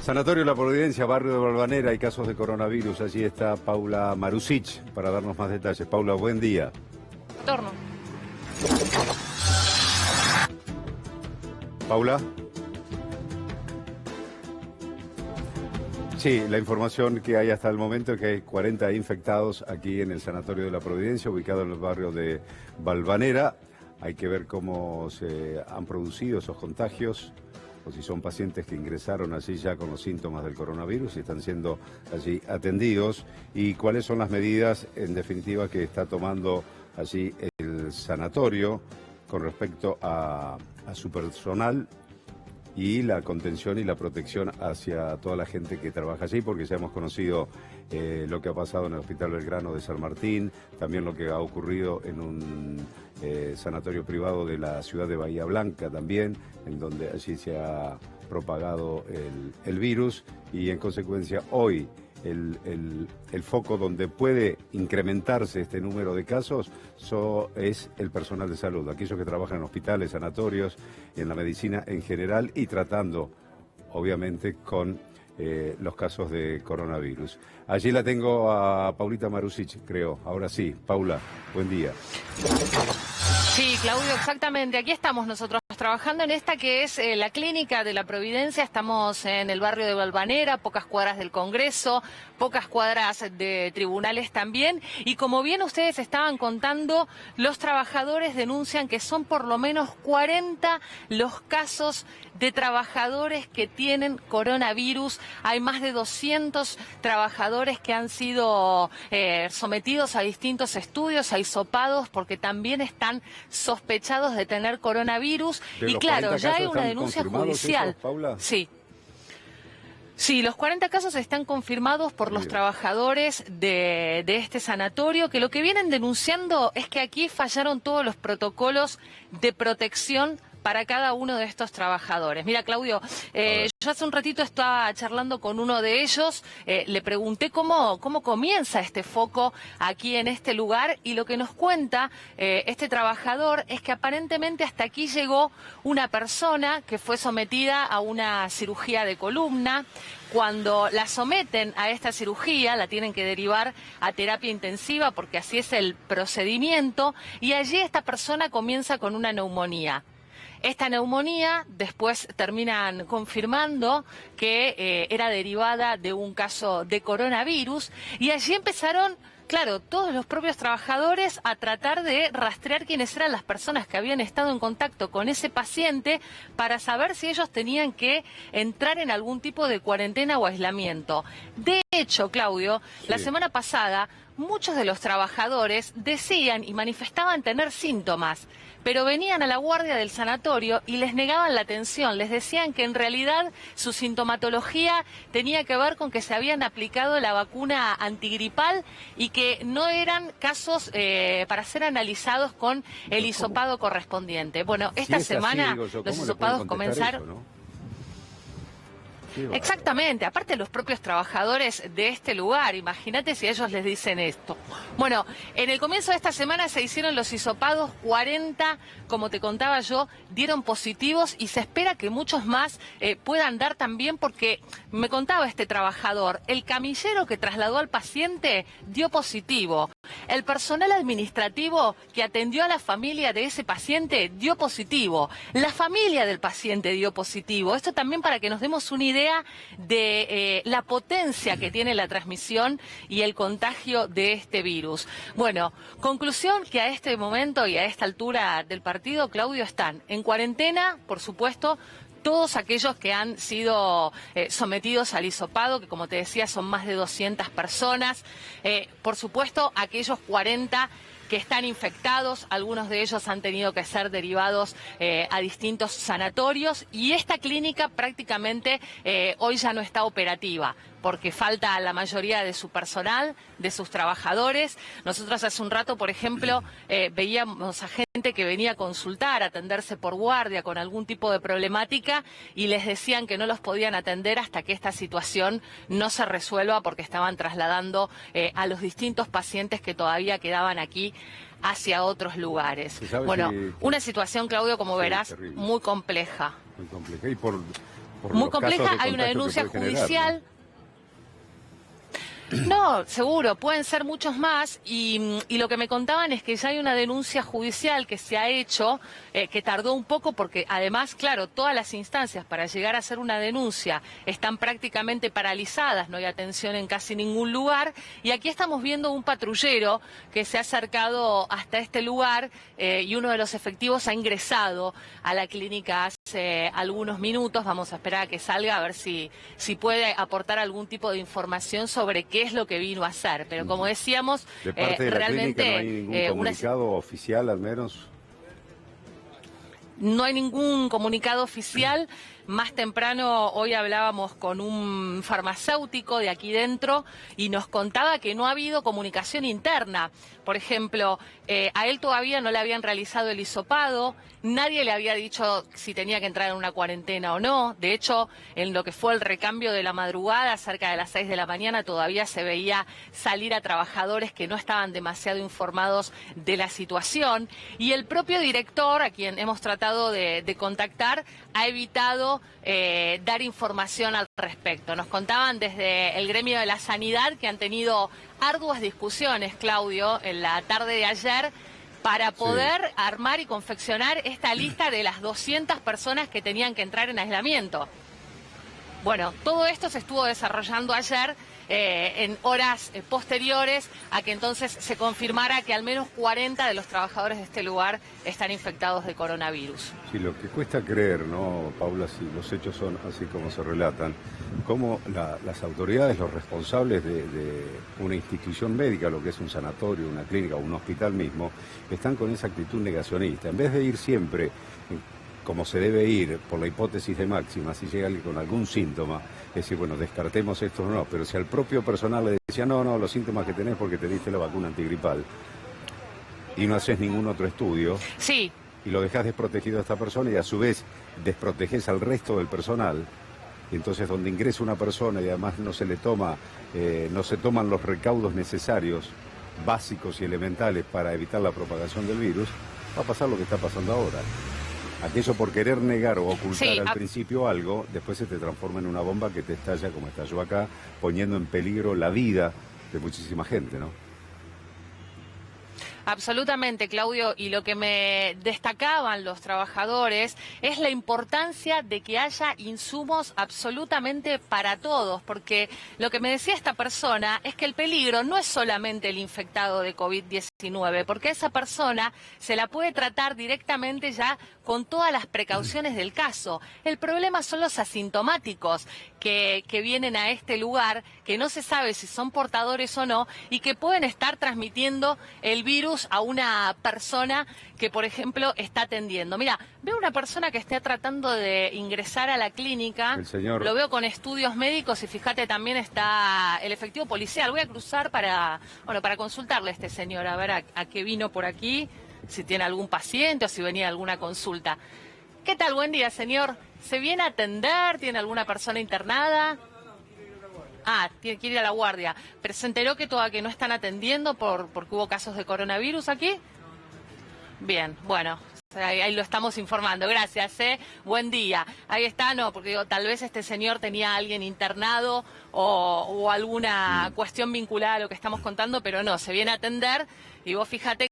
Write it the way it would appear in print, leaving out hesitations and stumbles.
Sanatorio La Providencia, barrio de Valvanera, hay casos de coronavirus. Allí está Paula Marusic para darnos más detalles. Paula, buen día. Retorno. Paula. Sí, la información que hay hasta el momento es que hay 40 infectados aquí en el Sanatorio de La Providencia, ubicado en el barrio de Valvanera. Hay que ver cómo se han producido esos contagios, o si son pacientes que ingresaron allí ya con los síntomas del coronavirus y están siendo allí atendidos, y cuáles son las medidas, en definitiva, que está tomando allí el sanatorio con respecto a su personal y la contención y la protección hacia toda la gente que trabaja allí, porque ya hemos conocido lo que ha pasado en el Hospital Belgrano de San Martín, también lo que ha ocurrido en un sanatorio privado de la ciudad de Bahía Blanca también, en donde allí se ha propagado el virus, y en consecuencia hoy el foco donde puede incrementarse este número de casos es el personal de salud, aquellos que trabajan en hospitales, sanatorios, en la medicina en general, y tratando, obviamente, con los casos de coronavirus. Allí la tengo a Paulita Marusic, creo. Ahora sí, Paula, buen día. Sí, Claudio, exactamente. Aquí estamos nosotros trabajando en esta que es la clínica de La Providencia. Estamos en el barrio de Valvanera, pocas cuadras del Congreso, pocas cuadras de tribunales también. Y como bien ustedes estaban contando, los trabajadores denuncian que son por lo menos 40 los casos de trabajadores que tienen coronavirus. Hay más de 200 trabajadores que han sido sometidos a distintos estudios, a hisopados, porque también están sospechados de tener coronavirus. Y claro, ya hay una denuncia judicial. Esos, Paula? Sí. Sí, los 40 casos están confirmados por los trabajadores de este sanatorio, que lo que vienen denunciando es que aquí fallaron todos los protocolos de protección para cada uno de estos trabajadores. Mira, Claudio, yo hace un ratito estaba charlando con uno de ellos, le pregunté cómo comienza este foco aquí en este lugar, y lo que nos cuenta este trabajador es que aparentemente hasta aquí llegó una persona que fue sometida a una cirugía de columna. Cuando la someten a esta cirugía, la tienen que derivar a terapia intensiva, porque así es el procedimiento, y allí esta persona comienza con una neumonía. Esta neumonía después terminan confirmando que era derivada de un caso de coronavirus, y allí empezaron, claro, todos los propios trabajadores a tratar de rastrear quiénes eran las personas que habían estado en contacto con ese paciente para saber si ellos tenían que entrar en algún tipo de cuarentena o aislamiento. De hecho, Claudio, la semana pasada muchos de los trabajadores decían y manifestaban tener síntomas, pero venían a la guardia del sanatorio y les negaban la atención. Les decían que en realidad su sintomatología tenía que ver con que se habían aplicado la vacuna antigripal y que no eran casos para ser analizados con el hisopado correspondiente. Bueno, esta semana los hisopados comenzaron. Exactamente, aparte los propios trabajadores de este lugar, imagínate si ellos les dicen esto. Bueno, en el comienzo de esta semana se hicieron los hisopados, 40, como te contaba yo, dieron positivos, y se espera que muchos más puedan dar también, porque me contaba este trabajador, el camillero que trasladó al paciente dio positivo. El personal administrativo que atendió a la familia de ese paciente dio positivo. La familia del paciente dio positivo. Esto también para que nos demos una idea de la potencia que tiene la transmisión y el contagio de este virus. Bueno, conclusión que a este momento y a esta altura del partido, Claudio, están en cuarentena, por supuesto, todos aquellos que han sido sometidos al hisopado, que como te decía son más de 200 personas, por supuesto aquellos 40 que están infectados, algunos de ellos han tenido que ser derivados a distintos sanatorios, y esta clínica prácticamente hoy ya no está operativa, porque falta la mayoría de su personal, de sus trabajadores. Nosotros hace un rato, por ejemplo, veíamos a gente que venía a consultar, a atenderse por guardia con algún tipo de problemática, y les decían que no los podían atender hasta que esta situación no se resuelva, porque estaban trasladando a los distintos pacientes que todavía quedaban aquí hacia otros lugares. Bueno, una situación, Claudio, como verás, muy compleja. Muy compleja. Y Por muy los casos compleja, de hay una contagio que denuncia puede generar, judicial. No, seguro, pueden ser muchos más y lo que me contaban es que ya hay una denuncia judicial que se ha hecho, que tardó un poco porque además, claro, todas las instancias para llegar a hacer una denuncia están prácticamente paralizadas, no hay atención en casi ningún lugar y aquí estamos viendo un patrullero que se ha acercado hasta este lugar y uno de los efectivos ha ingresado a la clínica hace algunos minutos. Vamos a esperar a que salga a ver si puede aportar algún tipo de información sobre qué es lo que vino a hacer. Pero como decíamos, de parte de la realmente clínica no hay ningún comunicado oficial, al menos. No hay ningún comunicado oficial. Más temprano hoy hablábamos con un farmacéutico de aquí dentro y nos contaba que no ha habido comunicación interna. Por ejemplo, a él todavía no le habían realizado el hisopado, nadie le había dicho si tenía que entrar en una cuarentena o no. De hecho, en lo que fue el recambio de la madrugada, cerca de las 6 de la mañana, todavía se veía salir a trabajadores que no estaban demasiado informados de la situación. Y el propio director, a quien hemos tratado de contactar, ha evitado dar información al respecto. Nos contaban desde el gremio de la sanidad que han tenido arduas discusiones, Claudio, en la tarde de ayer para poder armar y confeccionar esta lista de las 200 personas que tenían que entrar en aislamiento. Bueno, todo esto se estuvo desarrollando ayer en horas posteriores a que entonces se confirmara que al menos 40 de los trabajadores de este lugar están infectados de coronavirus. Sí, lo que cuesta creer, ¿no, Paula? Si los hechos son así como se relatan, cómo las autoridades, los responsables de una institución médica, lo que es un sanatorio, una clínica o un hospital mismo, están con esa actitud negacionista. En vez de ir siempre como se debe ir por la hipótesis de máxima, si llega alguien con algún síntoma, es decir, bueno, descartemos esto o no, pero si al propio personal le decía, no, los síntomas que tenés porque te diste la vacuna antigripal, y no haces ningún otro estudio, sí, y lo dejás desprotegido a esta persona y a su vez desproteges al resto del personal, y entonces donde ingresa una persona y además no se le toma, no se toman los recaudos necesarios, básicos y elementales para evitar la propagación del virus, va a pasar lo que está pasando ahora. Aquello por querer negar o ocultar al principio algo, después se te transforma en una bomba que te estalla como estalló acá, poniendo en peligro la vida de muchísima gente, ¿no? Absolutamente, Claudio, y lo que me destacaban los trabajadores es la importancia de que haya insumos absolutamente para todos, porque lo que me decía esta persona es que el peligro no es solamente el infectado de COVID-19, porque a esa persona se la puede tratar directamente ya con todas las precauciones del caso. El problema son los asintomáticos que vienen a este lugar, que no se sabe si son portadores o no, y que pueden estar transmitiendo el virus a una persona que, por ejemplo, está atendiendo. Mira, veo una persona que está tratando de ingresar a la clínica, lo veo con estudios médicos y fíjate también está el efectivo policial. Voy a cruzar para consultarle a este señor, a ver a qué vino por aquí, si tiene algún paciente o si venía alguna consulta. ¿Qué tal? Buen día, señor. ¿Se viene a atender? ¿Tiene alguna persona internada? Ah, tiene que ir a la guardia. ¿Pero se enteró que todavía no están atendiendo porque hubo casos de coronavirus aquí? Bien, bueno, ahí lo estamos informando. Gracias, buen día. Ahí está, no, porque digo, tal vez este señor tenía a alguien internado o alguna cuestión vinculada a lo que estamos contando, pero no, se viene a atender y vos fíjate